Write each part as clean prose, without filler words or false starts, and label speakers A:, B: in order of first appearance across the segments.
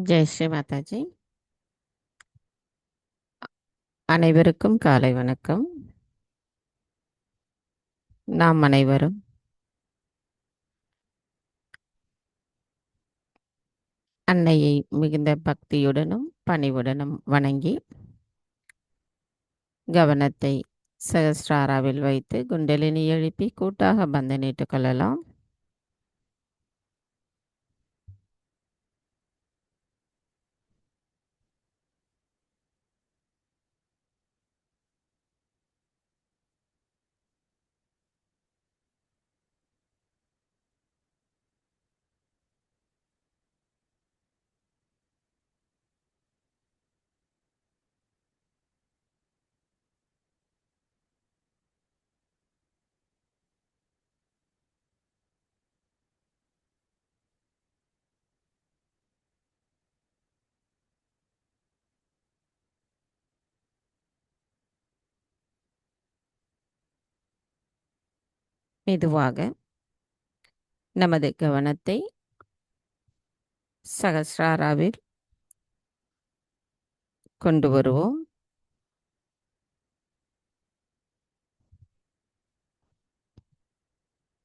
A: ஜெய் ஸ்ரீ மாதாஜி. அனைவருக்கும் காலை வணக்கம். நாம் அனைவரும் அன்னையை மிகுந்த பக்தியுடனும் பணிவுடனும் வணங்கி கவனத்தை சகஸ்ராராவில் வைத்து குண்டலினி எழுப்பி கூட்டாக பந்தனிட்டுக் கொள்ளலாம். மெதுவாக நமது கவனத்தை சகஸ்ராராவில் கொண்டு வருவோம்.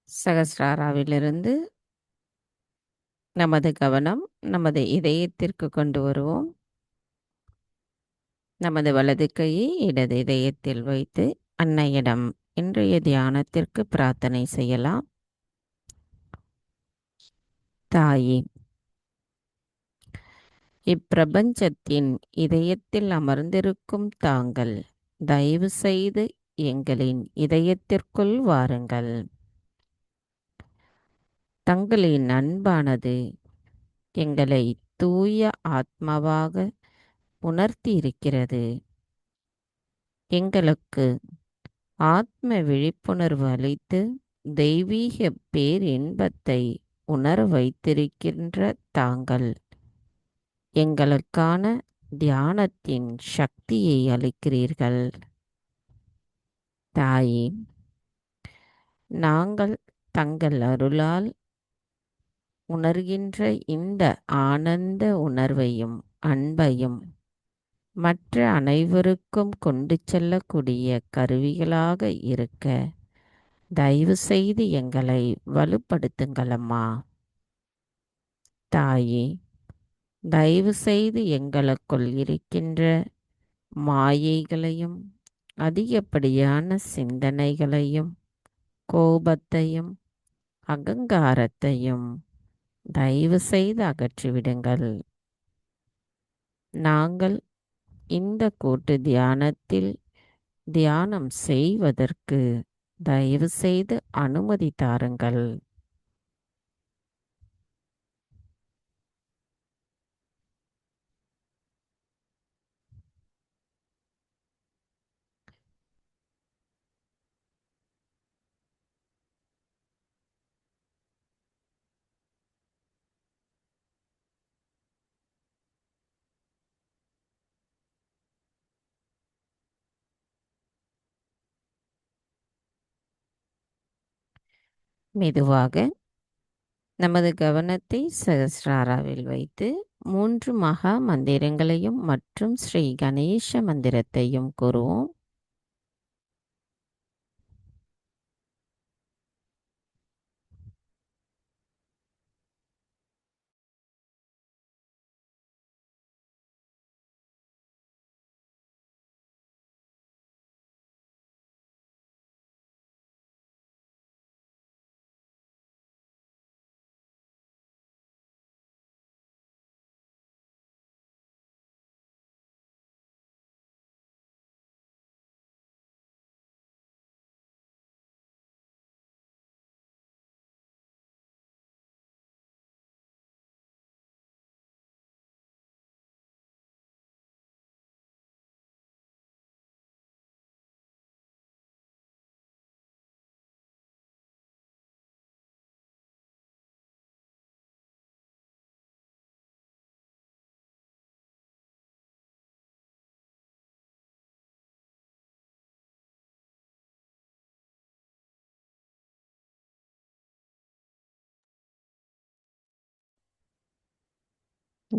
A: சகஸ்ராராவிலிருந்து நமது கவனம் நமது இதயத்திற்கு கொண்டு வருவோம். நமது வலது கையை இடது இதயத்தில் வைத்து அன்னையிடம் இன்றைய தியானத்திற்கு பிரார்த்தனை செய்யலாம். தாயே, இப்பிரபஞ்சத்தின் இதயத்தில் அமர்ந்திருக்கும் தாங்கள் தயவு செய்து எங்களின் இதயத்திற்குள் வாருங்கள். தங்களின் அன்பானது எங்களை தூய ஆத்மாவாக உணர்த்தி இருக்கிறது. எங்களுக்கு ஆத்ம விழிப்புணர்வு அளித்து தெய்வீக பேரின்பத்தை உணர வைத்திருக்கின்ற தாங்கள் எங்களுக்கான தியானத்தின் சக்தியை அளிக்கிறீர்கள். தாயே, நாங்கள் தங்கள் அருளால் உணர்கின்ற இந்த ஆனந்த உணர்வையும் அன்பையும் மற்ற அனைவருக்கும் கொண்டு செல்லக்கூடிய கருவிகளாக இருக்க தயவு செய்து எங்களை வலுப்படுத்துங்களம்மா. தாயே, தயவு செய்து எங்களுக்குள் இருக்கின்ற மாயைகளையும் அதிகப்படியான சிந்தனைகளையும் கோபத்தையும் அகங்காரத்தையும் தயவு செய்து அகற்றிவிடுங்கள். நாங்கள் இந்த கூட்டு தியானத்தில் தியானம் செய்வதற்கு தயவு செய்து அனுமதி தாருங்கள். மெதுவாக நமது கவனத்தை சகஸ்ராராவில் வைத்து 3 மகா மந்திரங்களையும் மற்றும் ஸ்ரீ கணேச மந்திரத்தையும் கூறுவோம்.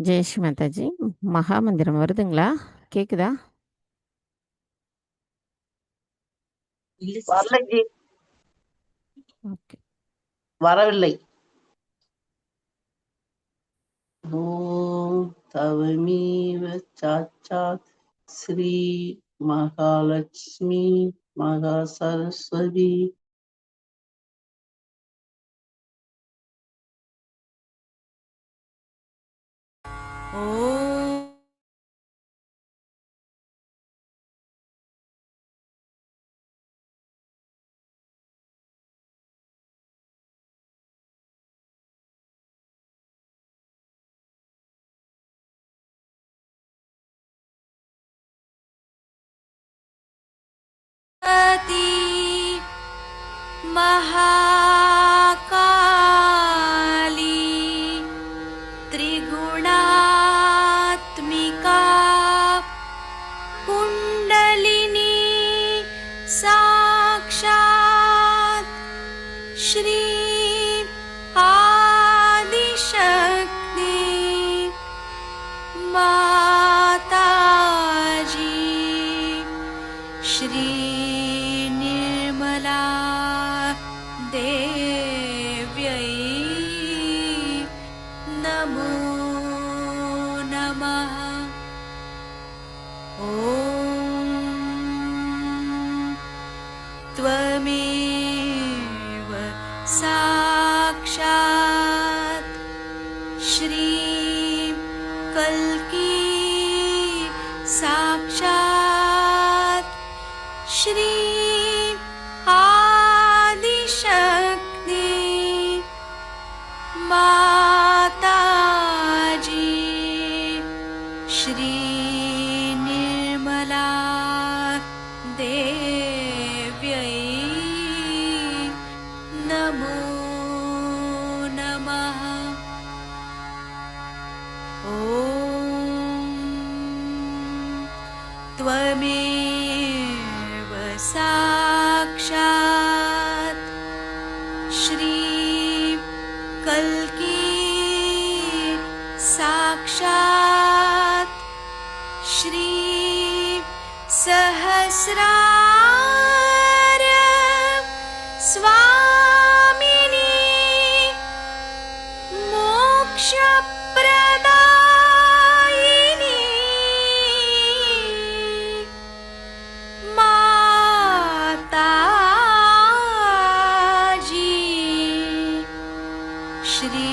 A: ஜெய் ஸ்ரீ மாதாஜி. மகா மந்திரம் வருதுங்களா? கேக்குதா?
B: வரலை ஜி,
A: ஓகே.
B: வரவில்லை. ஓம் தவமீவ சாட்சாத் ஸ்ரீ மகாலட்சுமி மகா சரஸ்வதி
C: महाकाली त्रिगुणात्मिका कुण्डलिनी साक्षात् श्री आदिशक्ति माताजी श्री निर्मला देव्यै नमो नमः। ॐ त्वमेव साक्षात् श्री कल्की साक्षात् श्री आदिशक्ति माताजी श्री निर्मला देव्यै नमो नमः। ॐ त्वमेव साक्षात् श्री कल्की साक्षात् श्री सहस्रार स्वामिनी मोक्षप्रदायिनी माताजी श्री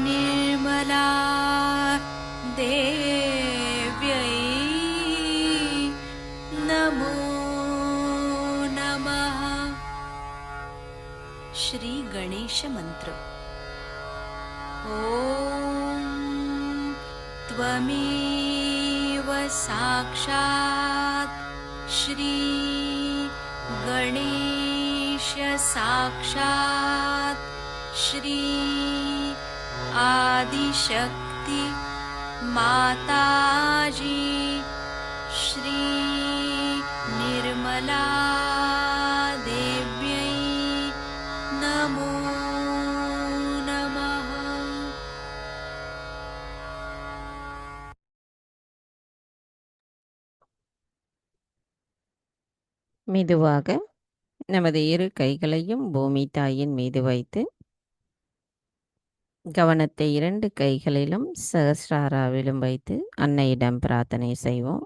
C: निर्मला देव्यै नमो नमः। श्री गणेश मंत्र। ॐ त्वमेव साक्षात् श्री गणेश साक्षात् श्री आदिशक्ति माताजी श्री निर्मला देव्यै नमो नमः।
A: மெதுவாக நமது இரு கைகளையும் பூமி தாயின் மீது வைத்து கவனத்தை 2 கைகளிலும் சகஸ்ராராவிலும் வைத்து அன்னையிடம் பிரார்த்தனை செய்வோம்.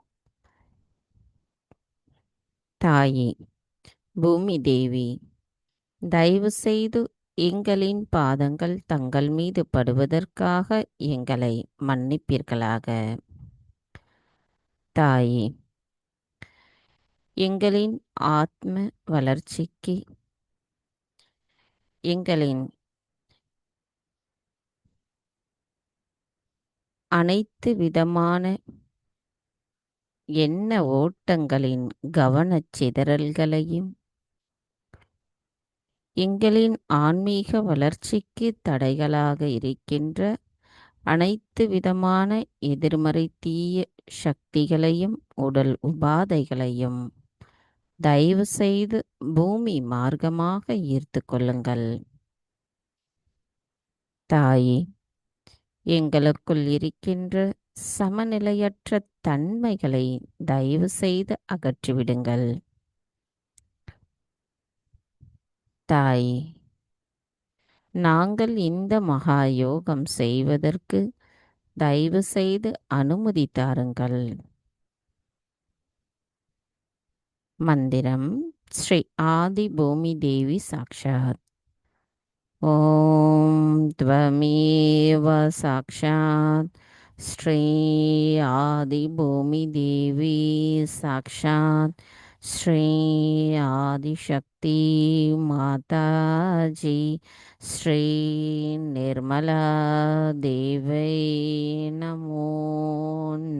A: தாயே, பூமி தேவி, தயவு செய்து எங்களின் பாதங்கள் தங்கள் மீது படுவதற்காக எங்களை மன்னிப்பீர்களாக. தாயே, எங்களின் ஆத்ம வளர்ச்சிக்கு எங்களின் அனைத்து விதமான எண்ண ஓட்டங்களின் கவனச் சிதறல்களையும் எங்களின் ஆன்மீக வளர்ச்சிக்கு தடைகளாக இருக்கின்ற அனைத்து விதமான எதிர்மறை தீய சக்திகளையும் உடல் உபாதைகளையும் தயவு செய்து பூமி மார்க்கமாக ஈர்த்து கொள்ளுங்கள். தாயே, எங்களுக்குள் இருக்கின்ற சமநிலையற்ற தன்மைகளை தயவு செய்து அகற்றிவிடுங்கள். தாய், நாங்கள் இந்த மகா யோகம் செய்வதற்கு தயவு செய்து அனுமதி தாருங்கள். மந்திரம் ஸ்ரீ ஆதி பூமி தேவி சாக்ஷாத். ஓம் த்வமேவ சாக்ஷாத் ஸ்ரீ ஆதி பூமி தேவி சாக்ஷாத் ஸ்ரீ ஆதிசக்தி மாதாஜி ஸ்ரீ நிர்மலா தேவை நமோ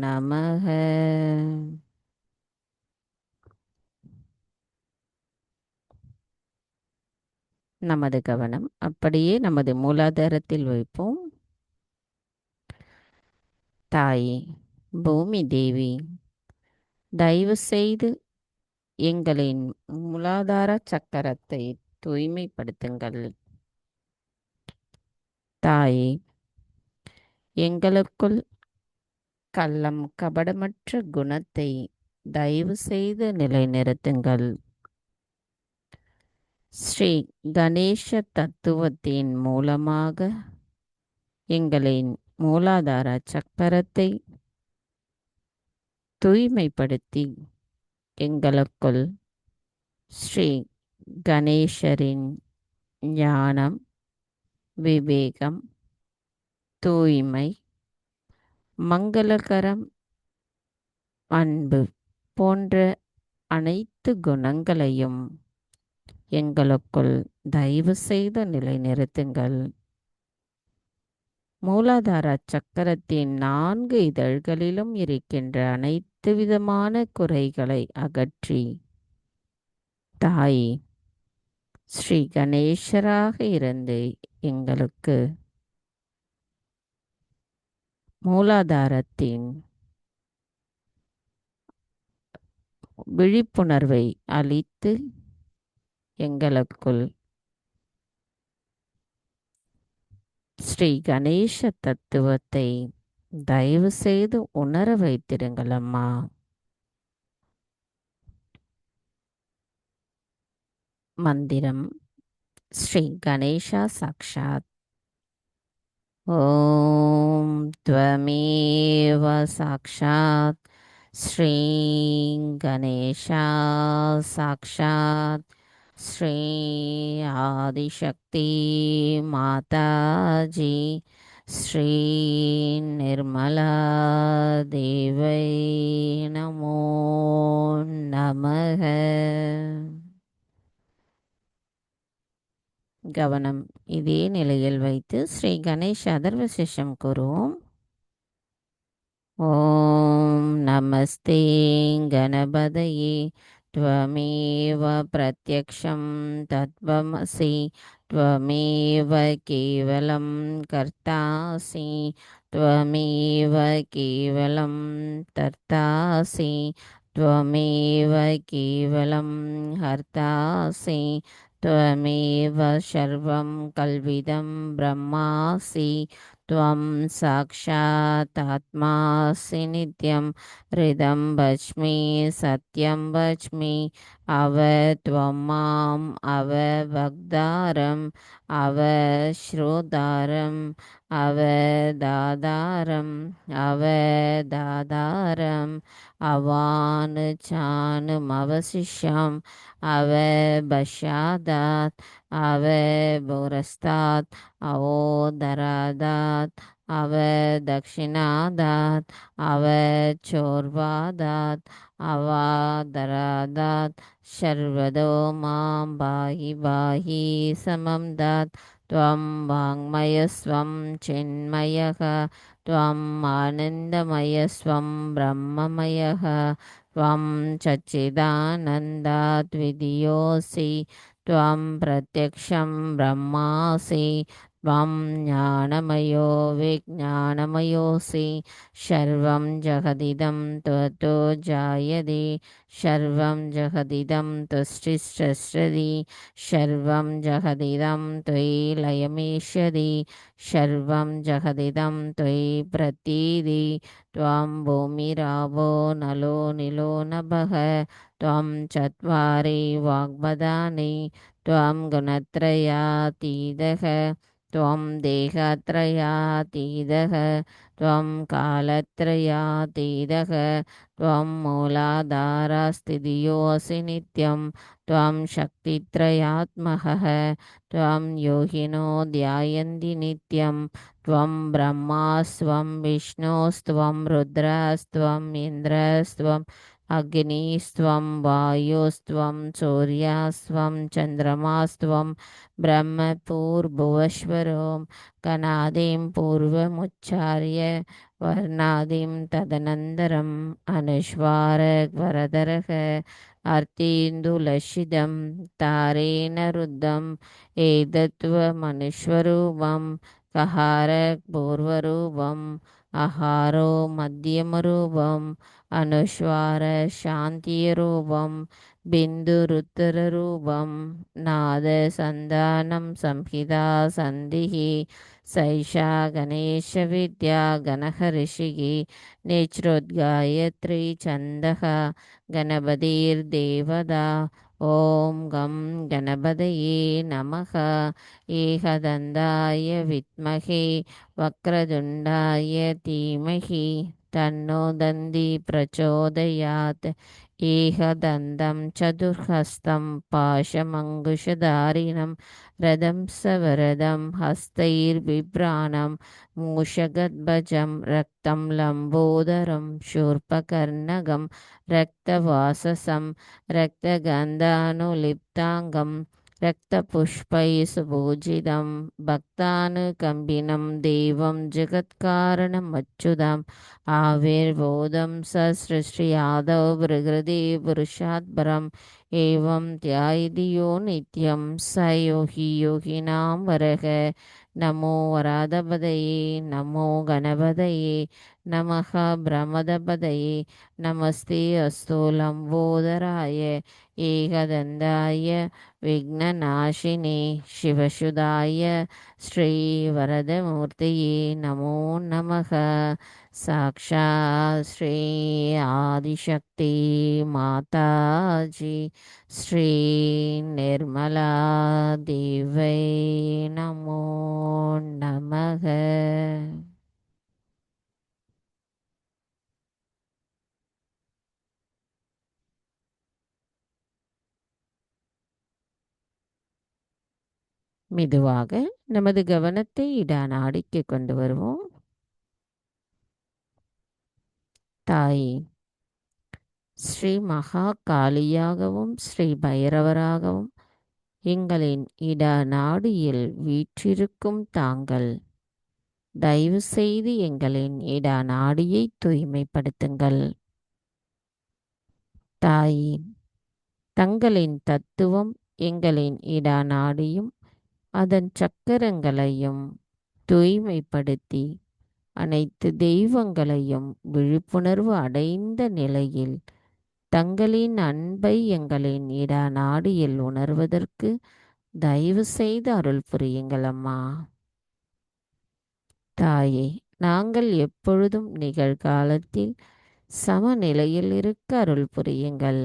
A: நமக. நமது கவனம் அப்படியே நமது மூலாதாரத்தில் வைப்போம். தாயே பூமி தேவி, தயவு செய்து எங்களின் மூலாதார சக்கரத்தை தூய்மைப்படுத்துங்கள். தாயே, எங்களுக்குள் கள்ளம் கபடமற்ற குணத்தை தயவு செய்து நிலைநிறுத்துங்கள். ஸ்ரீ கணேச தத்துவத்தின் மூலமாக எங்களின் மூலாதார சக்கரத்தை தூய்மைப்படுத்தி எங்களுக்குள் ஸ்ரீ கணேசரின் ஞானம், விவேகம், தூய்மை, மங்களகரம், அன்பு போன்ற அனைத்து குணங்களையும் எங்களுக்குள் தயவு செய்து நிலைநிறுத்துங்கள். மூலாதார சக்கரத்தின் 4 இதழ்களிலும் இருக்கின்ற அனைத்து விதமான குறைகளை அகற்றி தாய் ஸ்ரீ கணேசராக இருந்து எங்களுக்கு மூலாதாரத்தின் விழிப்புணர்வை அளித்து எங்களுக்குள் ஸ்ரீ கணேச தத்துவத்தை தயவு செய்து உணர வைத்திருங்கள் அம்மா. மந்திரம் ஸ்ரீ கணேசா சாக்ஷாத். ஓம் த்வமேவ சாக்ஷாத் ஸ்ரீ கணேசா சாக்ஷாத் ஸ்ரீ ஆதிசக்தி மாதாஜி ஸ்ரீ நிர்மலா தேவை நமோ நமக. கவனம் இதே நிலையில் வைத்து ஸ்ரீ கணேஷ் அதர்வசேஷம் கூறுவோம். ஓம் நமஸ்தே கணபதயே त्वमेव प्रत्यक्षं तत्त्वमसि त्वमेव केवलं कर्तासि त्वमेव केवलं तर्तासि त्वमेव केवलं हर्तासि त्वमेव सर्वं कल्विदं ब्रह्मासि त्वं साक्षात् आत्मासि नित्यं हृदं भज्मि सत्यं भज्मि अव त्वं माम् अववक्तारम् अवश्रोतारम् अवदातारम् अवदातारम् अवानुचानुमवशिष्यम् अवपश्चादात् अवपुरस्तात् अवोदरादात् अवदक्षिणादात् अवचोर्वादात् अवादरादात् सर्वतो मां पाहि पाहि समं दात्. त्वं वाङ्मयस्वं चिन्मयः त्वम् आनन्दमयस्वं ब्रह्ममयः त्वं सच्चिदानन्दाद्वितीयोऽसि त्वं प्रत्यक्षं ब्रह्मासि त्वं ज्ञानमयो विज्ञानमयोऽसि सर्वं जगदिदं त्वतो जायते सर्वं जगदिदं तुष्टिस्तस्यति सर्वं जगदिदं त्वयि लयमेष्यति सर्वं जगदिदं त्वयि प्रतीति त्वं भूमिरावो नलो निलो नभः त्वं चत्वारि वाग्भदानि त्वं गुणत्रयातीतः त्वं देहत्रयातीतः त्वं कालत्रयातीतः त्वं मूलाधारस्थितियोऽसि नित्यं त्वं शक्तित्रयात्मकः त्वं योगिनो ध्यायन्ति नित्यं त्वं ब्रह्मास्त्वं विष्णुस्त्वं रुद्रस्त्वम् इन्द्रस्त्वम् अग्निस्त्वं वायुस्त्वं सूर्यस्त्वं चन्द्रमास्त्वं ब्रह्मपूर्भुवस्वरो कनादिं पूर्वमुच्चार्य वर्णादिं तदनन्तरम् अनुस्वारवरदरः अर्तीन्दुलसितं तारेण रुद्धम् एतत्त्वमनुस्वरूपं कहारपूर्वरूपम् आहारो मध्यमरूपम् अनुस्वार शान्तिरूपं बिन्दुरुत्तररूपं नादसन्धानं संहिता सन्धिः सैषा गणेशविद्या गणहर्षिः नेत्रोद्गायत्री छन्दः गणपतिर्देवता ॐ गं गणपतये नमः एकदन्ताय विद्महे वक्रतुण्डाय धीमहि तन्नो दन्ति प्रचोदयात् एकदन्तं चतुर्हस्तं पाशमङ्कुशधारिणं रथं सवरदं हस्तैर्बिभ्राणं मूषगध्वजं रक्तं लम्बोदरं शूर्पकर्णकं रक्तवाससं रक्तगन्धानुलिप्ताङ्गं रक्तपुष्पैः सुपूजितं भक्तानुकम्पिनं देवं जगत्कारणमच्युतम् आविर्बोधं ससृष्ट्यादौ प्रकृति पुरुषात् परम् एवं ध्यायति यो नित्यं स योगी योगिनां वरः नमो वराधपतये नमो गणपतये नमः ब्रह्मदपतये नमस्ते अस्तु लम्बोदराय एकदन्ताय विघ्ननाशिने शिवसुधाय श्रीवरदमूर्तये नमो नमः साक्षात् श्री आदिशक्ति माताजी श्री निर्मला देवै नमो नमः மெதுவாக நமது கவனத்தை இடநாடிக்கு கொண்டு வருவோம். தாயே, ஸ்ரீ மகா காளியாகவும் ஸ்ரீ பைரவராகவும் எங்களின் இடநாடியில் வீற்றிருக்கும் தாங்கள் தயவு செய்து எங்களின் இடநாடியை தூய்மைப்படுத்துங்கள். தாயே, தங்களின் தத்துவம் எங்களின் இடநாடியும் அதன் சக்கரங்களையும் தூய்மைப்படுத்தி அனைத்து தெய்வங்களையும் விழிப்புணர்வு அடைந்த நிலையில் தங்களின் அன்பை எங்களின் இடநாடியில் உணர்வதற்கு தயவு செய்து அருள் புரியுங்கள் அம்மா. தாயே, நாங்கள் எப்பொழுதும் நிகழ்காலத்தில் சமநிலையில் இருக்க அருள் புரியுங்கள்.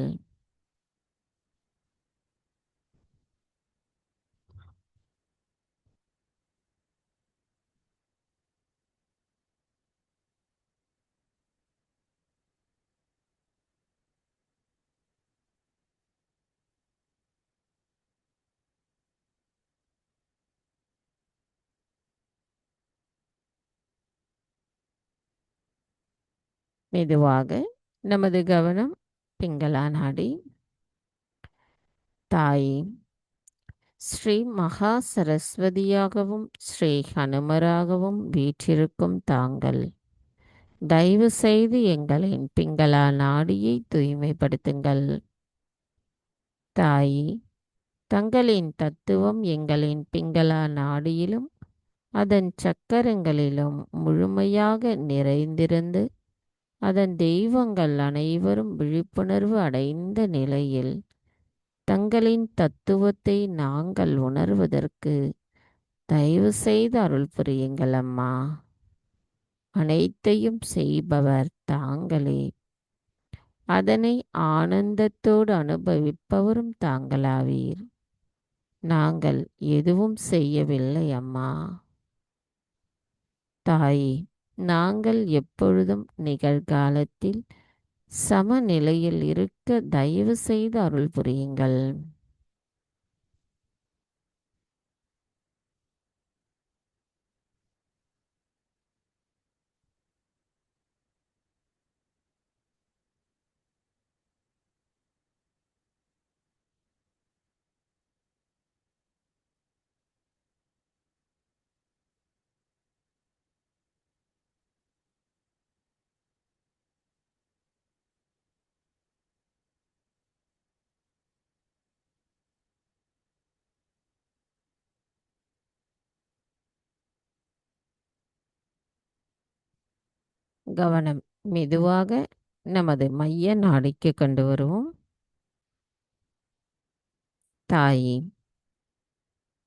A: மெதுவாக நமது கவனம் பிங்களா நாடி. தாயே, ஸ்ரீ மகா சரஸ்வதியாகவும் ஸ்ரீ ஹனுமராகவும் வீற்றிருக்கும் தாங்கள் தயவு செய்து எங்களின் பிங்களா நாடியை தூய்மைப்படுத்துங்கள். தாயே, தங்களின் தத்துவம் எங்களின் பிங்களா நாடியிலும் அதன் சக்கரங்களிலும் முழுமையாக நிறைந்திருந்து அதன் தெய்வங்கள் அனைவரும் விழிப்புணர்வு அடைந்த நிலையில் தங்களின் தத்துவத்தை நாங்கள் உணர்வதற்கு தயவு செய்து அருள் புரியுங்கள் அம்மா. அனைத்தையும் செய்பவர் தாங்களே, அதனை ஆனந்தத்தோடு அனுபவிப்பவரும் தாங்களாவீர். நாங்கள் எதுவும் செய்யவில்லை அம்மா. தாயே, நாங்கள் எப்பொழுதும் நிகழ்காலத்தில் சமநிலையில் இருக்க தயவு செய்து அருள் புரியுங்கள். கவனம் மெதுவாக நமது மைய நாடிக்கு கொண்டு வருவோம். தாயே,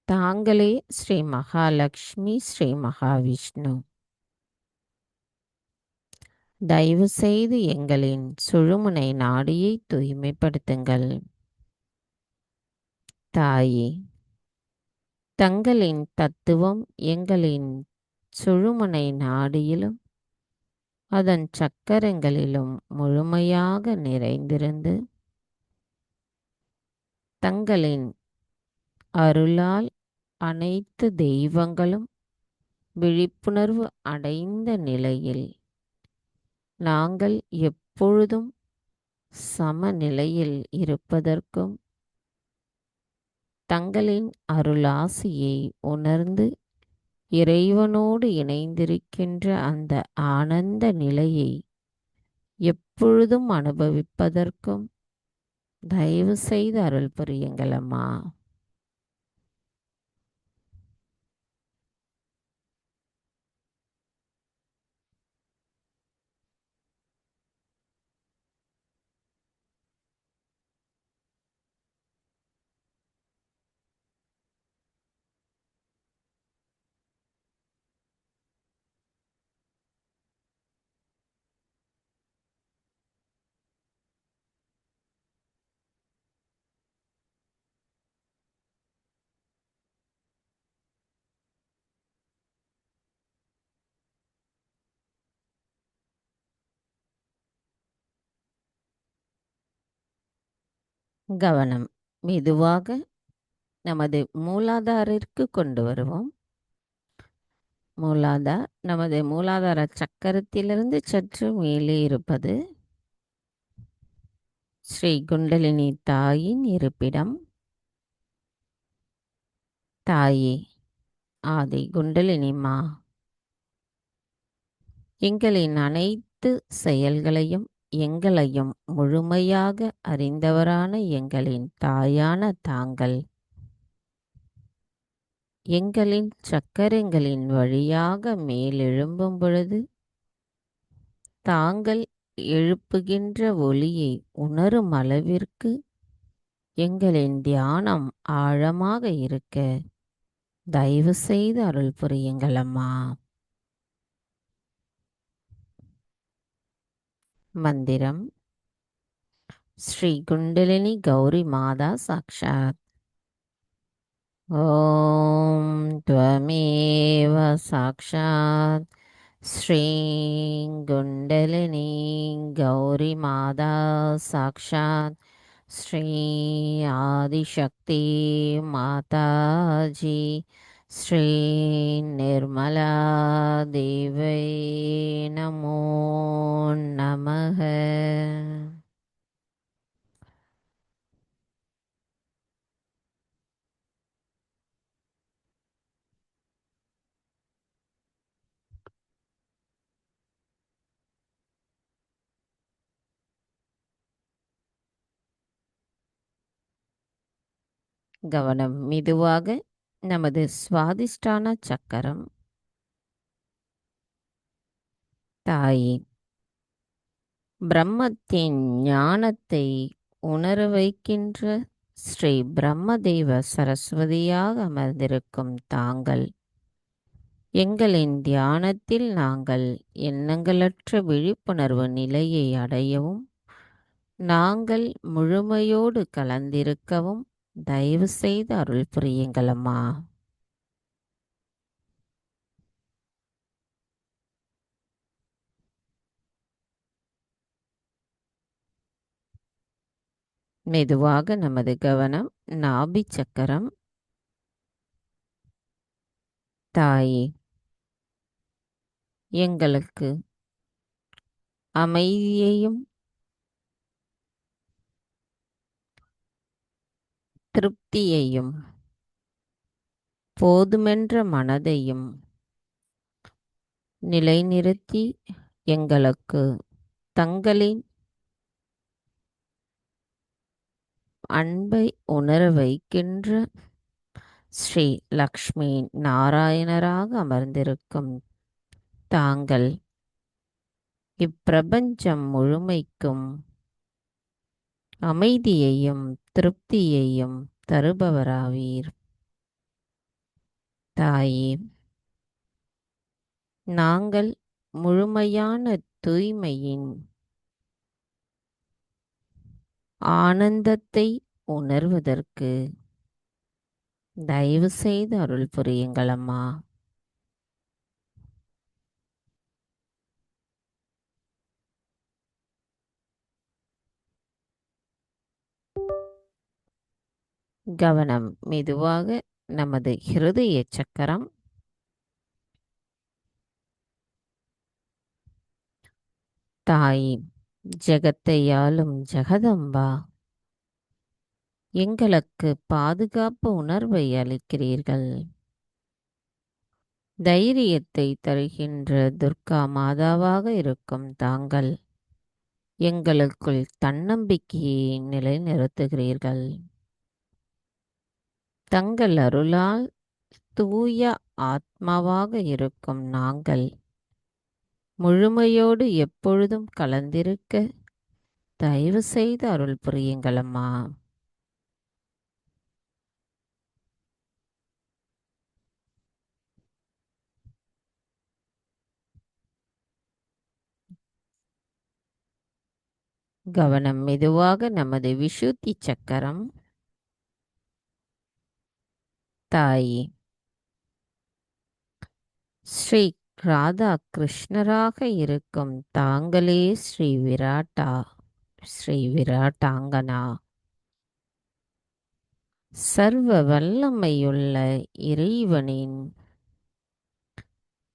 A: தாங்களே ஸ்ரீ மகாலட்சுமி, ஸ்ரீ மகாவிஷ்ணு. தயவு செய்து எங்களின் சுழுமுனை நாடியை தூய்மைப்படுத்துங்கள். தாயே, தங்களின் தத்துவம் எங்களின் சுழுமுனை நாடியிலும் அதன் சக்கரங்களிலும் முழுமையாக நிறைந்திருந்து தங்களின் அருளால் அனைத்து தெய்வங்களும் விழிப்புணர்வு அடைந்த நிலையில் நாங்கள் எப்பொழுதும் சமநிலையில் இருப்பதற்கும் தங்களின் அருளாசியை உணர்ந்து இறைவனோடு இணைந்திருக்கின்ற அந்த ஆனந்த நிலையை எப்பொழுதும் அனுபவிப்பதற்கும் தயவு செய்து அருள் புரியுங்கள் அம்மா. கவனம் மெதுவாக நமது மூலாதாரிற்கு கொண்டு வருவோம். நமது மூலாதார சக்கரத்திலிருந்து சற்று மேலே இருப்பது ஸ்ரீ குண்டலினி தாயின் இருப்பிடம். தாயே, ஆதி குண்டலினிமா, எங்களின் அனைத்து செயல்களையும் எங்களையும் முழுமையாக அறிந்தவரான எங்களின் தாயான தாங்கள் எங்களின் சக்கரங்களின் வழியாக மேலெழும்பும் பொழுது தாங்கள் எழுப்புகின்ற ஒளியை உணரும் அளவிற்கு எங்களின் தியானம் ஆழமாக இருக்க தயவு செய்து அருள் புரியுங்கள் அம்மா. மந்திரம் ஸ்ரீ குண்டலினி கௌரி மாதா சாக்ஷாத். ஓம் த்வமேவ சாக்ஷாத் ஸ்ரீ குண்டலினி கௌரி மாதா சாக்ஷாத் ஸ்ரீ ஆதிசக்தி மாதாஜி ஸ்ரீ நிர்மலா தேவை நமோ நமக. கவனம் மெதுவாக நமது சுவாதிஷ்டான சக்கரம் தாயே பிரம்மத்தின் ஞானத்தை உணர வைக்கின்ற ஸ்ரீ பிரம்மதேவ சரஸ்வதியாக அமர்ந்திருக்கும் தாங்கள் எங்களின் தியானத்தில் நாங்கள் எண்ணங்களற்ற விழிப்புணர்வு நிலையை அடையவும் நாங்கள் முழுமையோடு கலந்திருக்கவும் தயவு செய்து அருள் புரியுங்களம்மா. மெதுவாக நமது கவனம் நாபி சக்கரம் தாயே எங்களுக்கு அமைதியையும் திருப்தியையும் போதுமென்ற மனதையும் நிலைநிறுத்தி எங்களுக்கு தங்களின் அன்பை உணர வைக்கின்ற ஸ்ரீ லக்ஷ்மி நாராயணராக அமர்ந்திருக்கும் தாங்கள் இப்பிரபஞ்சம் முழுமைக்கும் அமைதியையும் திருப்தியையும் தருபவராவீர். தாயே நாங்கள் முழுமையான தூய்மையின் ஆனந்தத்தை உணர்வதற்கு தயவு செய்து அருள் புரியுங்களம்மா. கவனம் மெதுவாக நமது ஹிருதய சக்கரம் தாயே ஜெகத்தை ஆளும் ஜெகதம்பா எங்களுக்கு பாதுகாப்பு உணர்வை அளிக்கிறீர்கள். தைரியத்தை தருகின்ற துர்கா மாதாவாக இருக்கும் தாங்கள் எங்களுக்குள் தன்னம்பிக்கையை நிலைநிறுத்துகிறீர்கள். தங்கள் அருளால் தூய ஆத்மாவாக இருக்கும் நாங்கள் முழுமையோடு எப்பொழுதும் கலந்திருக்க தயவு செய்து அருள் புரியுங்களம்மா. கவனம் மெதுவாக நமது விசுத்தி சக்கரம் தாயே ஸ்ரீ ராதா கிருஷ்ணராக இருக்கும் தாங்களே ஸ்ரீ விராட்டாங்கனா சர்வ வல்லமையுள்ள இறைவனின்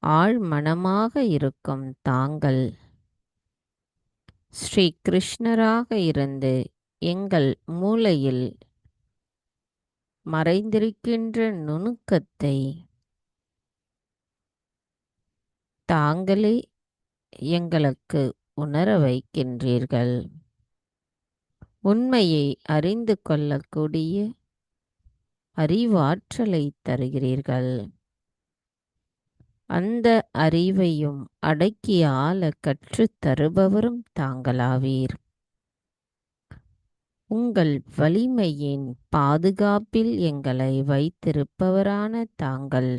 A: ஆழ்மனமாக இருக்கும் தாங்கள் ஸ்ரீ கிருஷ்ணராக இருந்து எங்கள் மூளையில் மறைந்திருக்கின்ற நுணுக்கத்தை தாங்களே எங்களுக்கு உணர வைக்கின்றீர்கள். உண்மையை அறிந்து கொள்ளக்கூடிய அறிவாற்றலை தருகிறீர்கள். அந்த அறிவையும் அடக்கி ஆள கற்றுத் தருபவரும் தாங்களாவீர். உங்கள் வலிமையின் பாதுகாப்பில் எங்களை வைத்திருப்பவரான தாங்கள்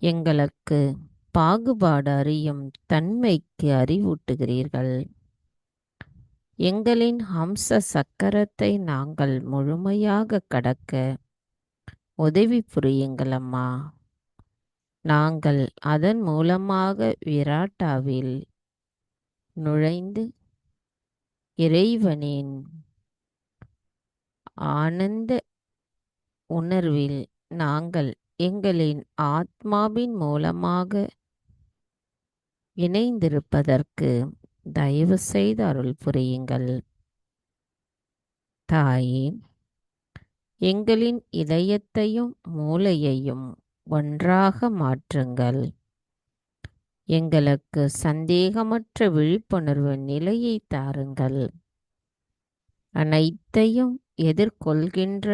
A: எங்களுக்கு பாகுபாடு அறியும் தன்மைக்கு அறிவூட்டுகிறீர்கள். எங்களின் ஹம்ச சக்கரத்தை நாங்கள் முழுமையாக கடக்க உதவி புரியுங்களம்மா. நாங்கள் அதன் மூலமாக விராட்டாவில் நுழைந்து இறைவனின் ஆனந்த உணர்வில் நாங்கள் எங்களின் ஆத்மாவின் மூலமாக இணைந்திருப்பதற்கு தயவு செய்து அருள் புரியுங்கள். தாயே எங்களின் இதயத்தையும் மூளையையும் ஒன்றாக மாற்றுங்கள். எங்களுக்கு சந்தேகமற்ற விழிப்புணர்வு நிலையை தாருங்கள். அனைத்தையும் எதிர்கொள்கின்ற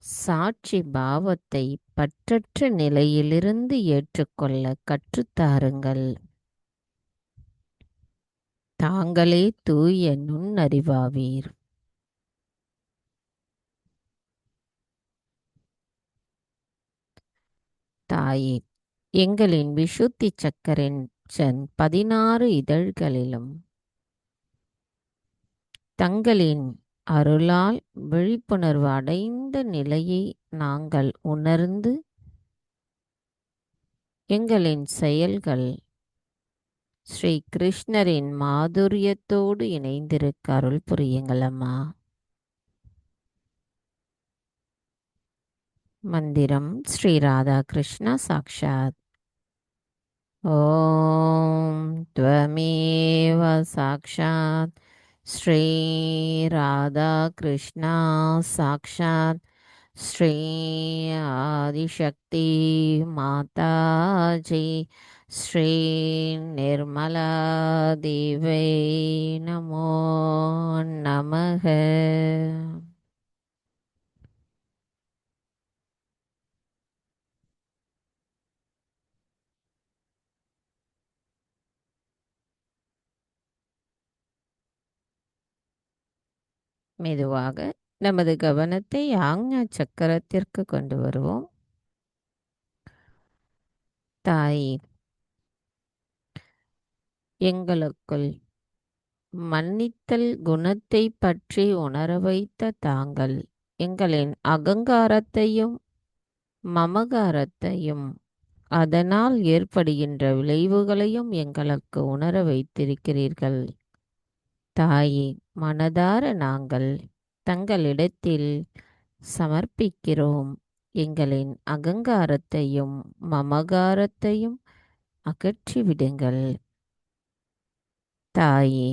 A: சாட்சி பாவத்தை பற்றற்ற நிலையிலிருந்து ஏற்றுக்கொள்ள கற்றுத்தாருங்கள். தாங்களே தூய நுண்ணறிவாவீர். தாயே, எங்களின் விசுத்தி சக்கரின் 16 இதழ்களிலும் தங்களின் அருளால் விழிப்புணர்வு அடைந்த நிலையை நாங்கள் உணர்ந்து எங்களின் செயல்கள் ஸ்ரீ கிருஷ்ணரின் மாதுரியத்தோடு இணைந்திருக்க அருள் புரியுங்கள் அம்மா. மந்திரம் ஸ்ரீ ராதா கிருஷ்ணா சாக்ஷாத். ஓம் த்வமேவ சாக்ஷாத் ஸ்ரீ ராதா கிருஷ்ணா சாக்ஷாத் ஸ்ரீ ஆதிசக்தி மாதாஜி ஸ்ரீ நிர்மலா தேவை நமோ நமக. மெதுவாக நமது கவனத்தை ஆக்ஞா சக்கரத்திற்கு கொண்டு வருவோம். தாய், எங்களுக்குள் மன்னித்தல் குணத்தை பற்றி உணர வைத்த தாங்கள் எங்களின் அகங்காரத்தையும் மமகாரத்தையும் அதனால் ஏற்படுகின்ற விளைவுகளையும் எங்களுக்கு உணர வைத்திருக்கிறீர்கள். தாயே, மனதார நாங்கள் தங்களிடத்தில் சமர்ப்பிக்கிறோம். எங்களின் அகங்காரத்தையும் மமகாரத்தையும் அகற்றிவிடுங்கள். தாயே,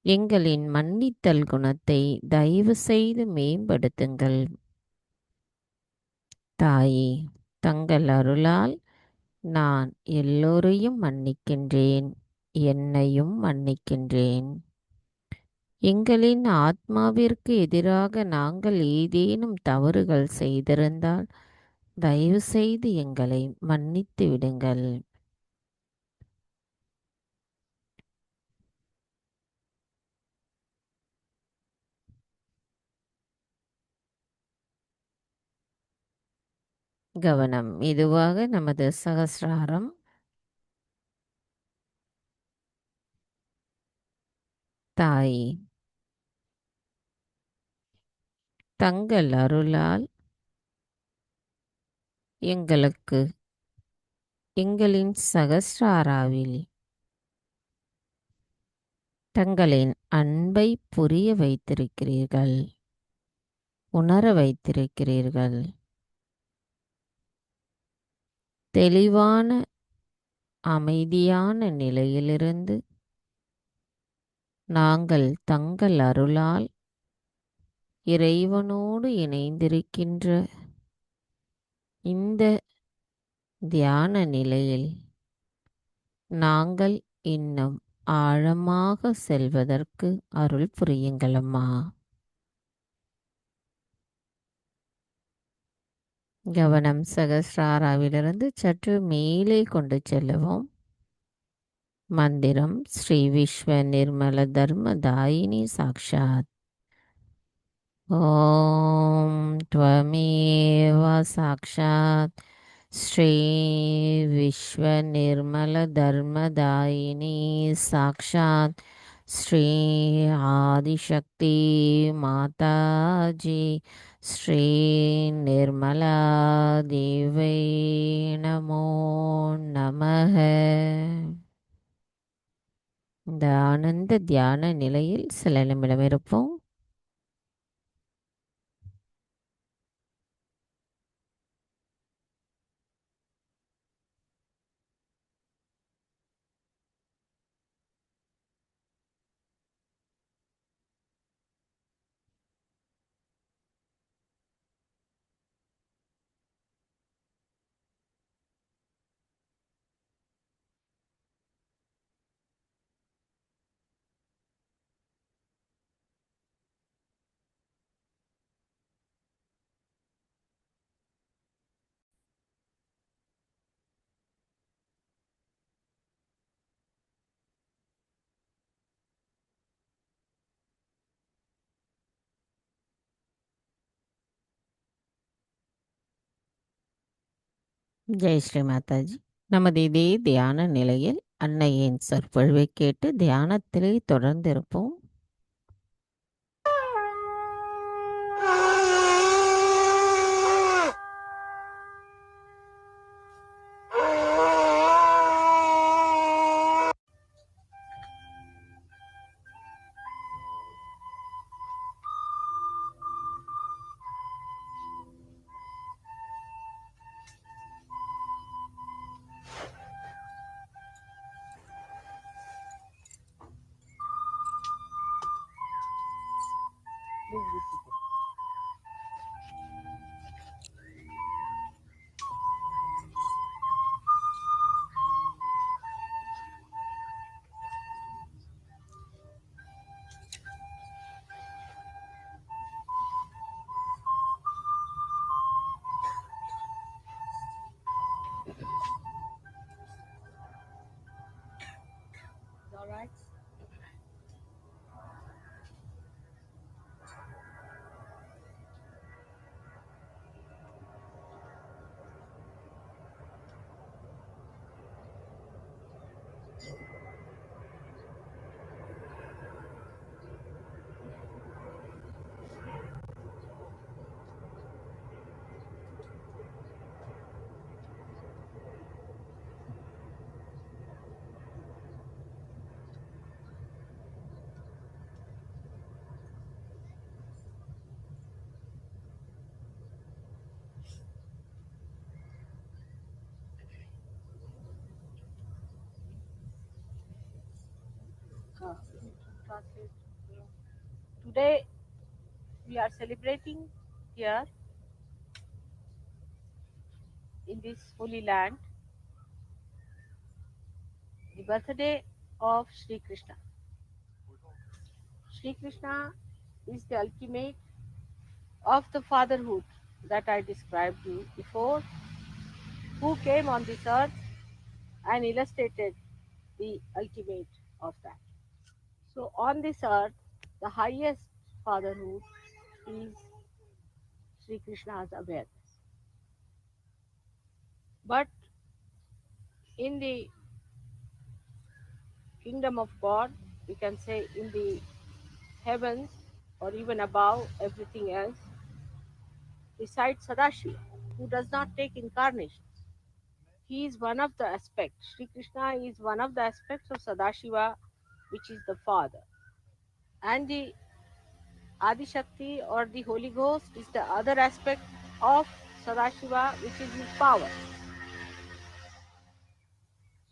A: எங்களின் மன்னித்தல் குணத்தை தயவு செய்து மேம்படுத்துங்கள். தாயே, தங்கள் அருளால் நான் எல்லோரையும் மன்னிக்கின்றேன், என்னையும் மன்னிக்கின்றேன். எங்களின் ஆத்மாவிற்கு எதிராக நாங்கள் ஏதேனும் தவறுகள் செய்திருந்தால் தயவு செய்து எங்களை மன்னித்து விடுங்கள். கவனம் மெதுவாக நமது சகஸ்ராரம். தாய், தங்கள் அருளால் எங்களுக்கு எங்களின் சகஸ்ராராவில் தங்களின் அன்பை புரிய வைத்திருக்கிறீர்கள், உணர வைத்திருக்கிறீர்கள். தெளிவான அமைதியான நிலையிலிருந்து நாங்கள் தங்கள் அருளால் இறைவனோடு இணைந்திருக்கின்ற இந்த தியான நிலையில் நாங்கள் இன்னும் ஆழமாக செல்வதற்கு அருள் புரியுங்களம்மா. கவனம் சகஸ்ராராவிலிருந்து சற்று மேலே கொண்டு செல்லுவோம். மந்திரம் ஸ்ரீ விஸ்வ நிர்மல தர்மதாயினி சாக்ஷாத். ஓம் த்வமேவ சாக்ஷாத் ஸ்ரீ விஸ்வ நிர்மல தர்மதாயினி சாக்ஷாத் ஸ்ரீ ஆதிசக்தி மாதாஜி ஸ்ரீ நிர்மலா தேவை நமோ நமக. இந்த ஆனந்த தியான நிலையில் சில நிமிடம் இருப்போம். ஜெய் ஸ்ரீ மாதாஜி. நமது இதே தியான நிலையில் அன்னையின் சொற்பொழிவை கேட்டு தியானத்திலே தொடர்ந்திருப்போம்.
D: Translate. Today we are celebrating here in this holy land the birthday of Sri Krishna. Sri Krishna is the ultimate of the fatherhood that I described you before, who came on this earth and illustrated the ultimate of that. So on this earth, the highest fatherhood is Sri Krishna's awareness. But in the kingdom of God, we can say in the heavens or even above everything else, besides Sadashiva, who does not take incarnations. He is one of the aspects. Sri Krishna is one of the aspects of Sadashiva, which is the Father. And the Adi Shakti or the Holy Ghost is the other aspect of Sadashiva, which is his power.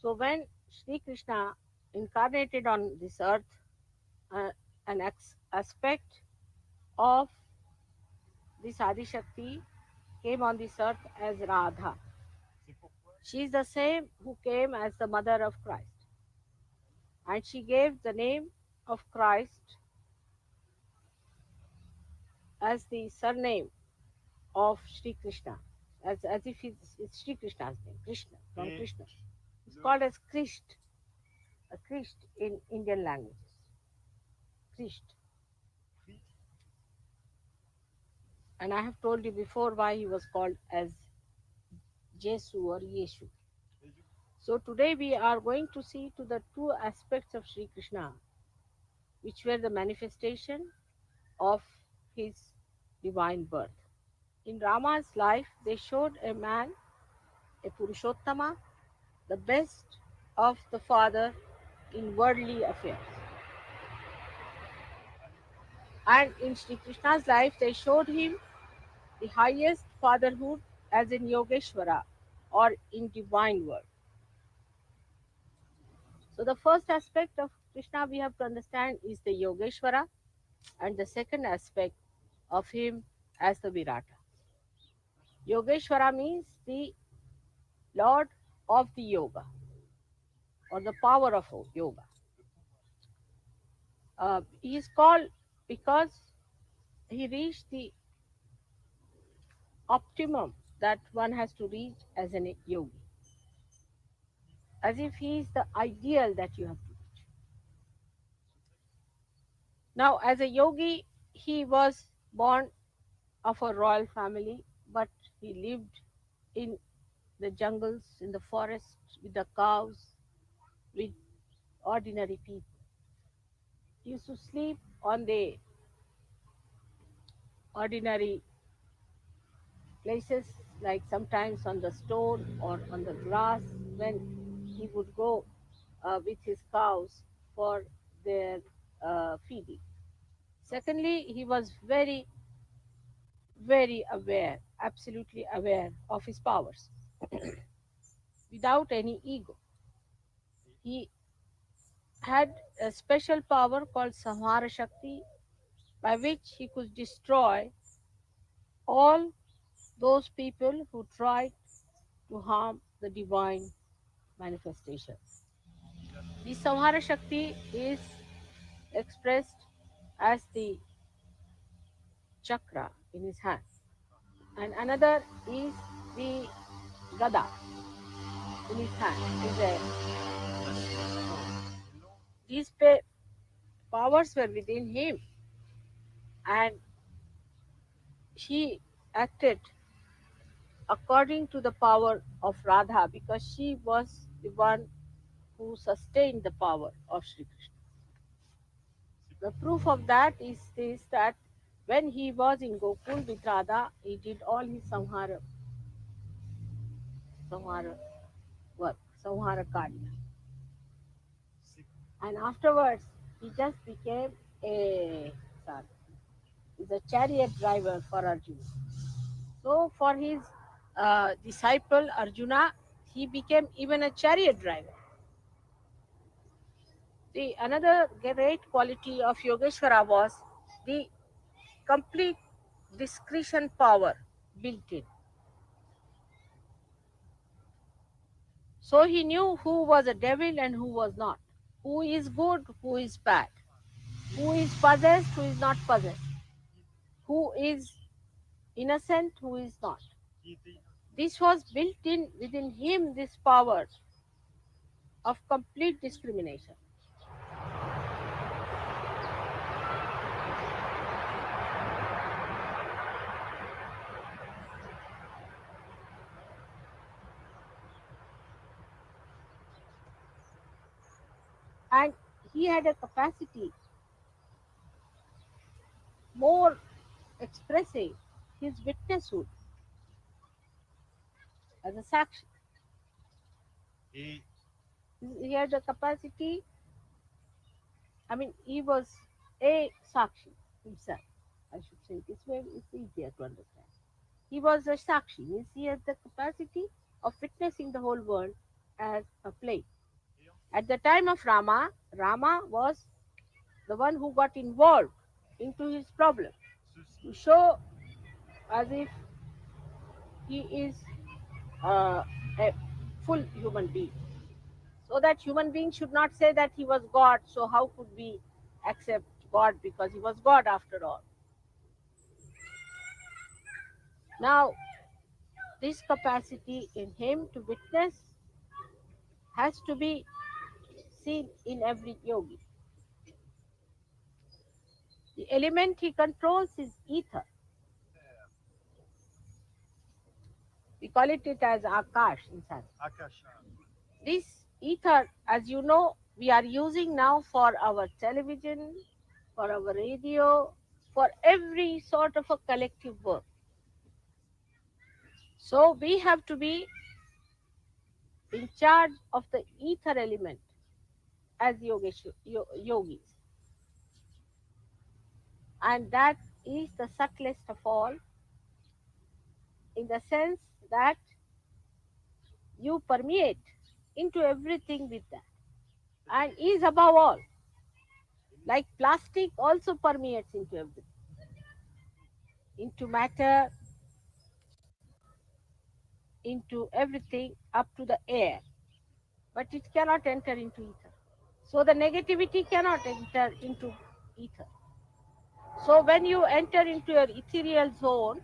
D: So when Sri Krishna incarnated on this earth, an aspect of this Adi Shakti came on this earth as Radha. She is the same who came as the mother of Christ. And she gave the name of Christ as the surname of Sri Krishna, as if it's Sri Krishna's name, Krishna, from Krishna. It's called as Krisht, a Krisht in Indian languages. Krisht. And I have told you before why he was called as Jesu or Yeshu. So today we are going to see to the two aspects of Sri Krishna, which were the manifestation of his divine birth. In Rama's life, they showed a man, a Purushottama, the best of the father in worldly affairs. And in Sri Krishna's life, they showed him the highest fatherhood as in Yogeshwara or in divine world. So the first aspect of Krishna we have to understand is the Yogeshwara, and the second aspect of him as the Virata. Yogeshwara means the Lord of the Yoga or the power of Yoga. He is called because he reached the optimum that one has to reach as a yogi. As if he is the ideal that you have to reach. Now, as a yogi, he was born of a royal family, but he lived in the jungles, in the forests, with the cows, with ordinary people. He used to sleep on the ordinary places, like sometimes on the stone or on the grass, when he would go with his cows for their feeding. Secondly, he was very, very aware, absolutely aware of his powers, without any ego. He had a special power called Samhara Shakti, by which he could destroy all those people who tried to harm the divine manifestation. The Samhara Shakti is expressed as the chakra in his hand, and another is the gada in his hand. These powers were within him, and he acted according to the power of Radha, because she was the one who sustained the power of Sri Krishna. The proof of that is this, that when he was in Gokul with Radha, he did all his Samhara work, Samhara Karya. And afterwards, he just became he's a chariot driver for Arjuna. So for his disciple Arjuna, he became even a chariot driver. The another great quality of Yogeshwara was the complete discretion power built in. So he knew who was a devil and who was not, who is good, who is bad, who is possessed, who is not possessed, who is innocent, who is not. This was built in within him, this power of complete discrimination. And he had a capacity more expressing his witnesshood as a sakshi. He had a capacity, he was a sakshi himself. I should say this way, it's easier to understand. He was a sakshi, means he had the capacity of witnessing the whole world as a play. At the time of Rama, Rama was the one who got involved into his problem to show as if he is a full human being, so that human beings should not say that he was God, so how could we accept God, because he was God after all. Now, this capacity in him to witness has to be seen in every yogi. The element he controls is ether. We call it as Akash in Sanskrit. This ether, as you know, we are using now for our television, for our radio, for every sort of a collective work. So we have to be in charge of the ether element as yogis. And that is the subtlest of all, in the sense that you permeate into everything with that, and is above all. Like plastic also permeates into everything, into matter, into everything, up to the air, but it cannot enter into ether. So the negativity cannot enter into ether. So when you enter into your ethereal zone,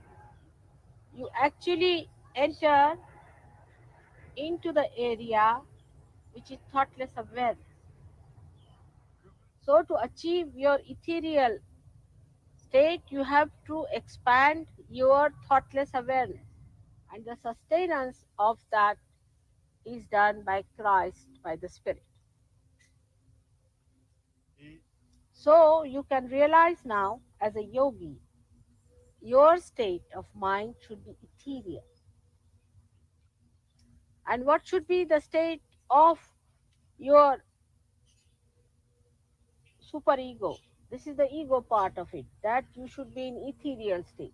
D: you actually enter into the area which is thoughtless awareness. So to achieve your ethereal state, you have to expand your thoughtless awareness And the sustenance of that is done by Christ, by the Spirit. So you can realize now, as a yogi, your state of mind should be ethereal. And what should be the state of your superego? This is the ego part of it, that you should be in ethereal state.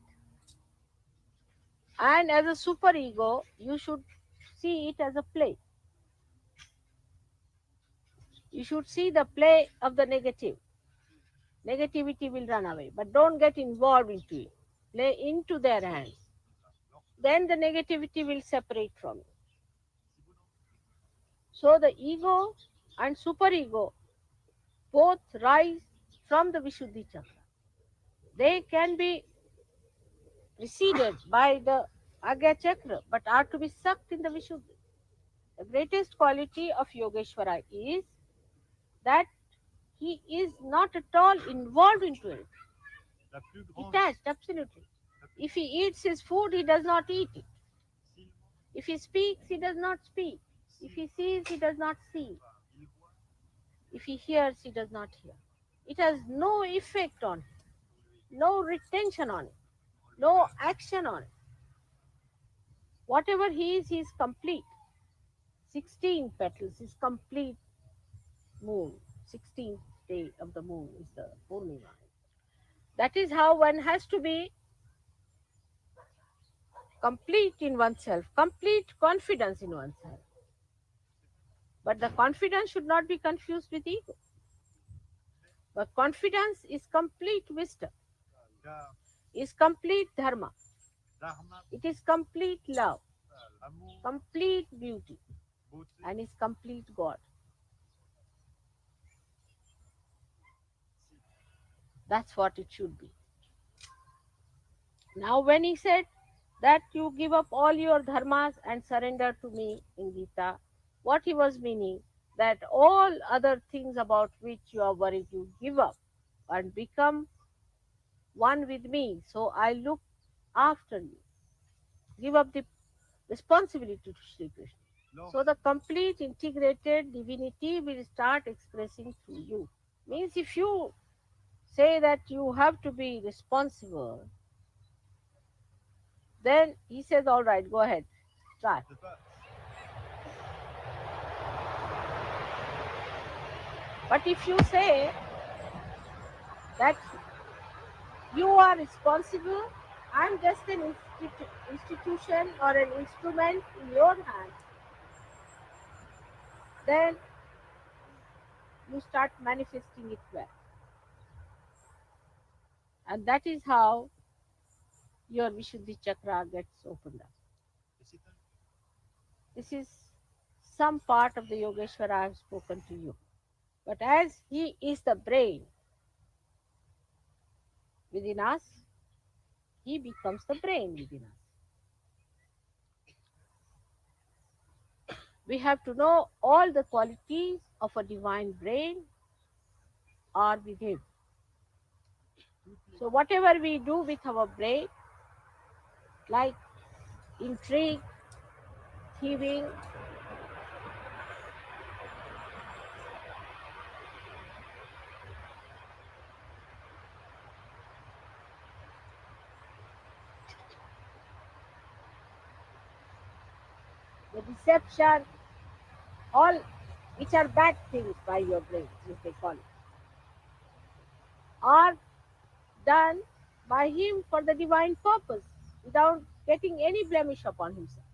D: And as a superego, you should see it as a play. You should see the play of the negative. Negativity will run away, but don't get involved into it. Play into their hands. Then the negativity will separate from you. So the ego and superego both rise from the Vishuddhi chakra. They can be preceded by the Agya chakra, but are to be sucked in the Vishuddhi. The greatest quality of Yogeshwara is that he is not at all involved into it. Detached, absolutely. If he eats his food, he does not eat it. If he speaks, he does not speak. If he sees, he does not see. If he hears, he does not hear. It has no effect on him, no retention on it, no action on it. Whatever he is complete. 16 petals is complete moon. 16th day of the moon is the Purnima. That is how one has to be complete in oneself, complete confidence in oneself. But the confidence should not be confused with ego. But confidence is complete wisdom, is complete dharma, it is complete love, complete beauty, and is complete God. That's what it should be. Now when he said that you give up all your dharmas and surrender to me in Gita, what he was meaning, that all other things about which you are worried, you give up and become one with me. So I look after you. Give up the responsibility to Sri Krishna. So the complete integrated divinity will start expressing through you. Means if you say that you have to be responsible, then he says, all right, go ahead, try. But if you say that you are responsible, I'm just an institution or an instrument in your hand, then you start manifesting it well. And that is how your Vishuddhi chakra gets opened up. This is some part of the Yogeshwara I have spoken to you. But as he is the brain within us, he becomes the brain within us. We have to know all the qualities of a divine brain are with him. So whatever we do with our brain, like intrigue, thieving, the deception, all which are bad things by your brain, as they call it, are done by him for the divine purpose without getting any blemish upon himself.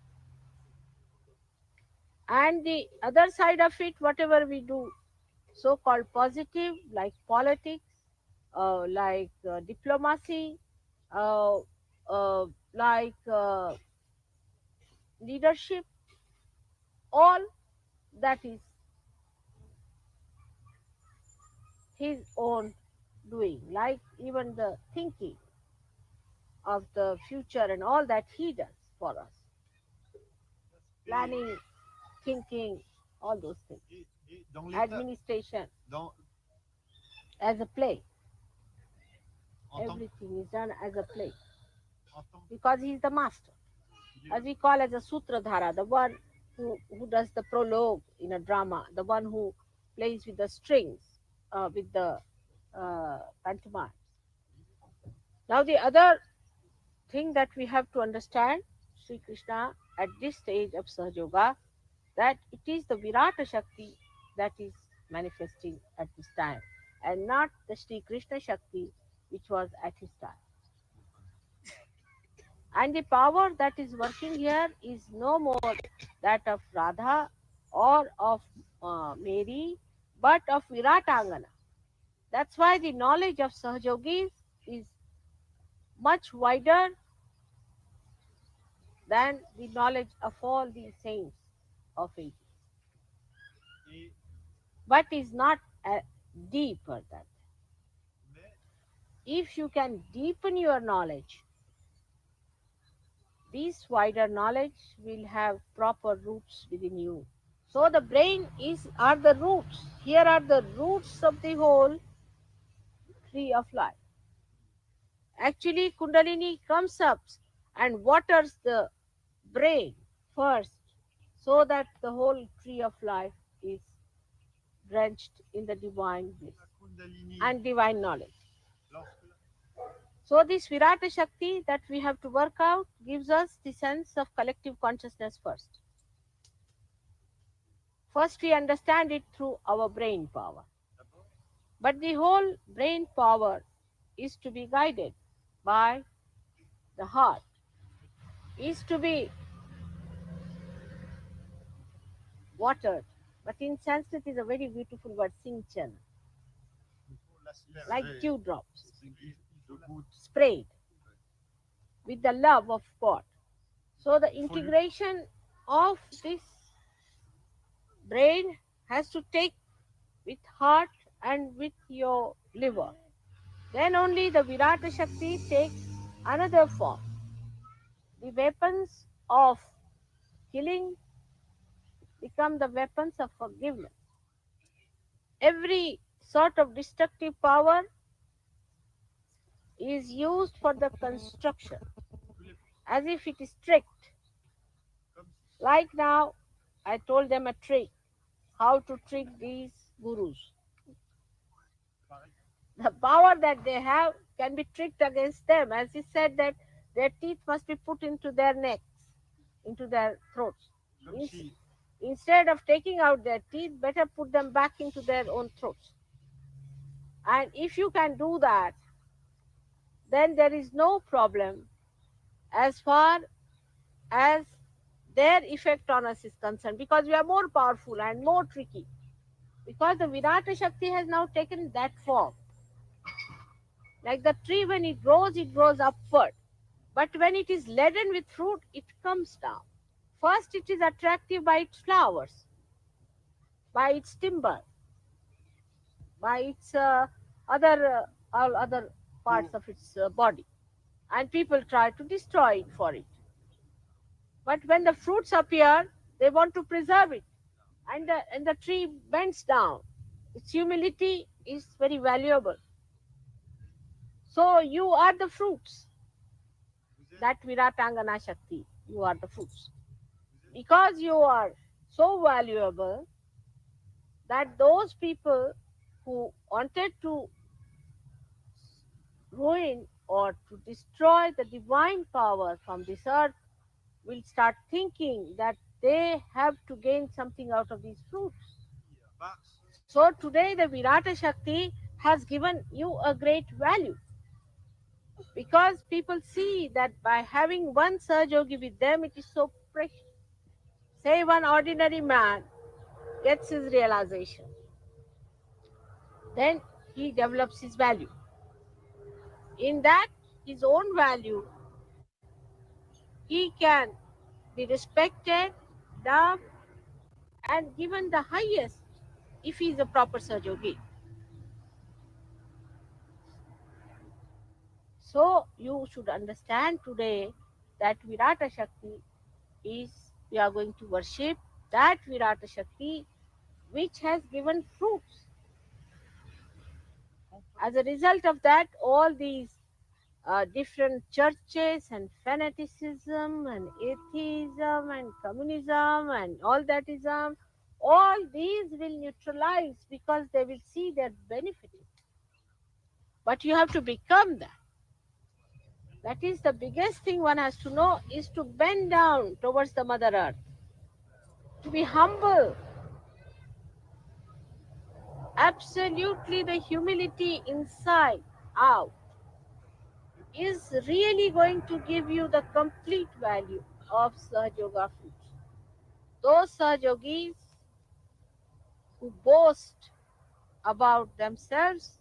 D: And the other side of it, whatever we do, so-called positive, like politics, like diplomacy, uh, like leadership, all that is his own doing, like even the thinking of the future and all that he does for us. Planning, thinking, all those things. Administration as a play. Everything is done as a play because he is the master. as we call as a Sutradhara, the one who does the prologue in a drama, the one who plays with the strings, with the pantomime. Now the other thing that we have to understand, Sri Krishna at this stage of Sahaja Yoga, that it is the Virata Shakti that is manifesting at this time, and not the Sri Krishna Shakti which was at his time. And the power that is working here is no more that of Radha or of Mary, but of Viratangana. That's why the knowledge of Sahajogis is much wider than the knowledge of all the saints of ages, but is not deeper than that. If you can deepen your knowledge, this wider knowledge will have proper roots within you. So the brain are the roots. Here are the roots of the whole tree of life. Actually, Kundalini comes up and waters the brain first, so that the whole tree of life is drenched in the divine bliss and divine knowledge. So this Virata Shakti that we have to work out gives us the sense of collective consciousness first. First we understand it through our brain power. But the whole brain power is to be guided by the heart, is to be watered. But in Sanskrit is a very beautiful word, sinchan, like dewdrops, sprayed with the love of God. So the integration of this brain has to take with heart and with your liver. Then only the Virata Shakti takes another form. The weapons of killing become the weapons of forgiveness. Every sort of destructive power is used for the construction, as if it is tricked. Like now, I told them a trick, how to trick these gurus. The power that they have can be tricked against them, as he said that their teeth must be put into their necks, into their throats. Instead of taking out their teeth, better put them back into their own throats. And if you can do that, then there is no problem as far as their effect on us is concerned, because we are more powerful and more tricky. Because the Virata Shakti has now taken that form. Like the tree, when it grows upward. But when it is laden with fruit, it comes down. First, it is attractive by its flowers, by its timber, by its all other parts of its body. And people try to destroy it for it. But when the fruits appear, they want to preserve it. And the tree bends down. Its humility is very valuable. So you are the fruits. That Viratangana Shakti, you are the fruits. Because you are so valuable that those people who wanted to ruin or to destroy the divine power from this earth will start thinking that they have to gain something out of these fruits. So today the Virata Shakti has given you a great value, because people see that by having one Sahajogi with them, it is so precious. Say one ordinary man gets his realization, then he develops his value. In that, his own value, he can be respected, loved, and given the highest if he is a proper Sahajogi. So you should understand today that Virata Shakti is, we are going to worship that Virata Shakti which has given fruits. As a result of that, all these different churches and fanaticism and atheism and communism and all that ism, all these will neutralize because they will see their benefit. But you have to become that. That is the biggest thing one has to know, is to bend down towards the Mother Earth, to be humble. Absolutely, the humility inside out is really going to give you the complete value of Sahaja Yoga fruits. Those Sahaja Yogis who boast about themselves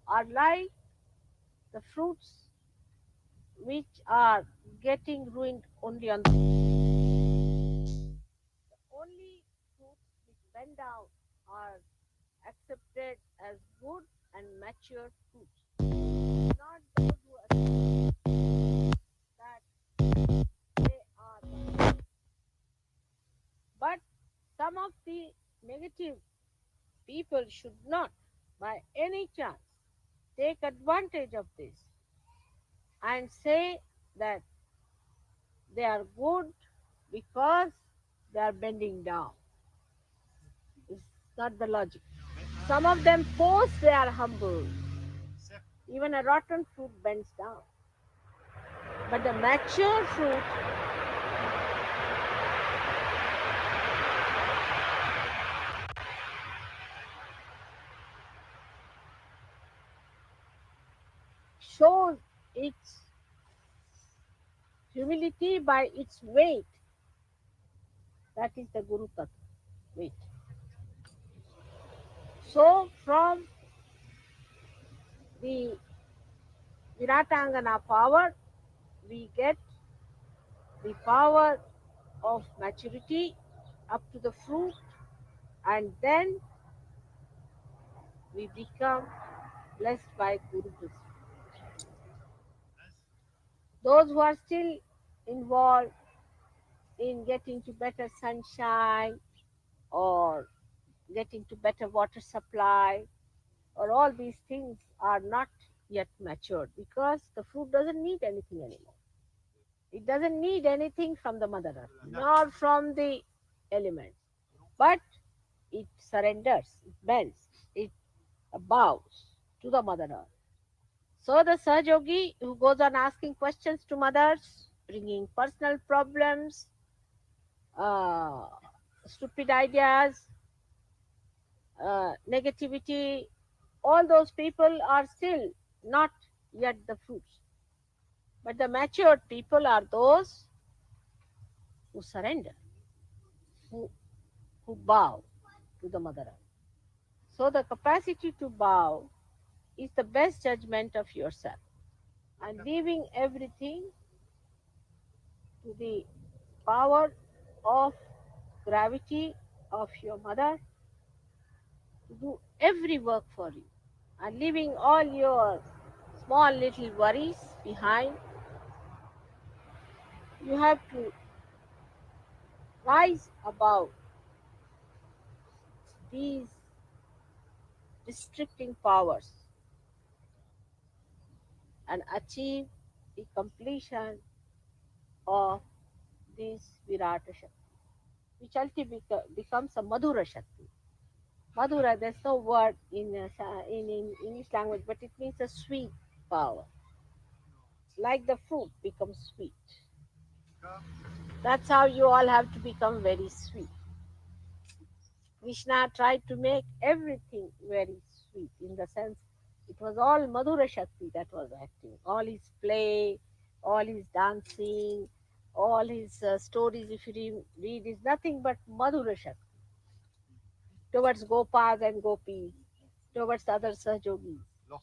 D: are like the fruits which are getting ruined only on the only fruits which bend down are accepted as good and mature fruits. Not those who accept that they are the, but some of the negative people should not by any chance take advantage of this and say that they are good because they are bending down. It's not the logic. Some of them pose they are humble. Even a rotten fruit bends down. But the mature fruit shows its humility by its weight. That is the Guru Tattva, weight. So from the Viratangana power, we get the power of maturity up to the fruit, and then we become blessed by Guru Prasad. Those who are still involved in getting to better sunshine or getting to better water supply or all these things are not yet matured because the fruit doesn't need anything anymore. It doesn't need anything from the Mother Earth nor from the elements, but it surrenders, it bends, it bows to the Mother Earth. So the Sahaja Yogi who goes on asking questions to mothers, bringing personal problems, stupid ideas, negativity, all those people are still not yet the fruits. But the matured people are those who surrender, who bow to the Mother Earth. So the capacity to bow is the best judgment of yourself, and leaving everything to the power of gravity of your mother to do every work for you, and leaving all your small little worries behind. You have to rise above these restricting powers and achieve the completion of this Virata Shakti, which ultimately becomes a Madhura Shakti. Madhura, there's no word in English language, but it means a sweet power. Like the fruit becomes sweet. That's how you all have to become very sweet. Krishna tried to make everything very sweet in the sense it was all Madhura Shakti that was acting. All his play, all his dancing, all his stories, if you read, is nothing but Madhura Shakti towards Gopas and Gopis, towards other Sahajogis.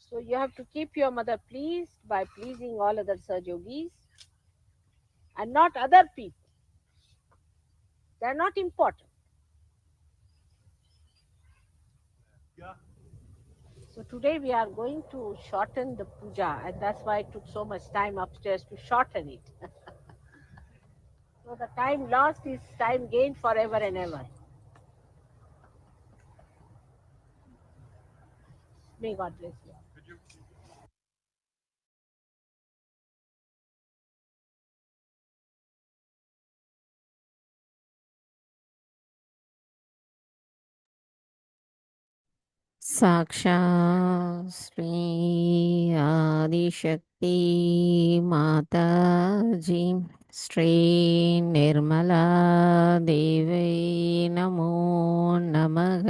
D: So you have to keep your mother pleased by pleasing all other Sahajogis and not other people. They are not important. So today we are going to shorten the puja, and that's why it took so much time upstairs to shorten it. So the time lost is time gained forever and ever. May God bless you.
A: साक्षात् श्री आदिशक्ति माताजी श्री निर्मला देवी நமோ நமக.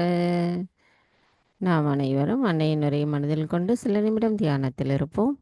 A: நாம் அனைவரும் அன்னையின் உரையை மனதில் கொண்டு சில நிமிடம் தியானத்தில் இருப்போம்.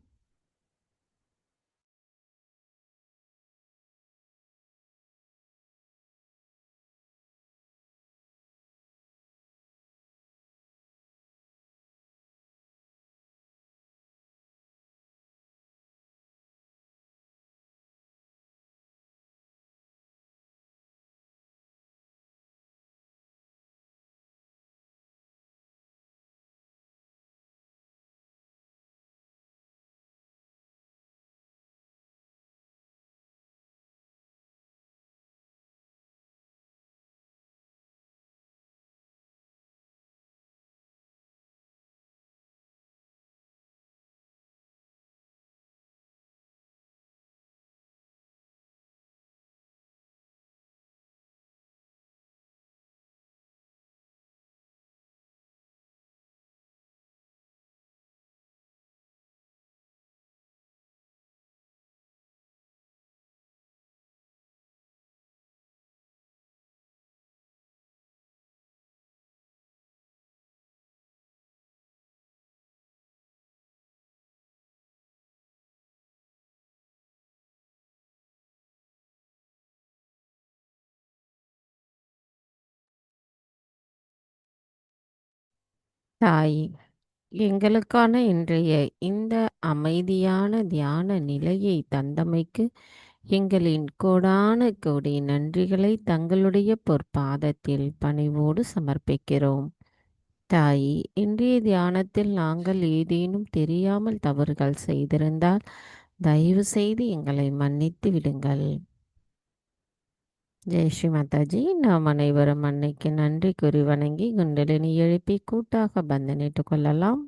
A: தாய், எங்களுக்கான இன்றைய இந்த அமைதியான தியான நிலையை தந்தமைக்கு எங்களின் கோடான கோடி நன்றிகளை தங்களுடைய பொற்பாதத்தில் பணிவோடு சமர்ப்பிக்கிறோம். தாய், இன்றைய தியானத்தில் நாங்கள் ஏதேனும் தெரியாமல் தவறுகள் செய்திருந்தால் தயவு செய்து எங்களை மன்னித்து விடுங்கள். ஜெய் ஸ்ரீ மாதாஜி. நாம் அனைவரும் அன்னைக்கு நன்றி கூறி வணங்கி குண்டலினி எழுப்பி கூட்டாக பந்தனிட்டுக் கொள்ளலாம்.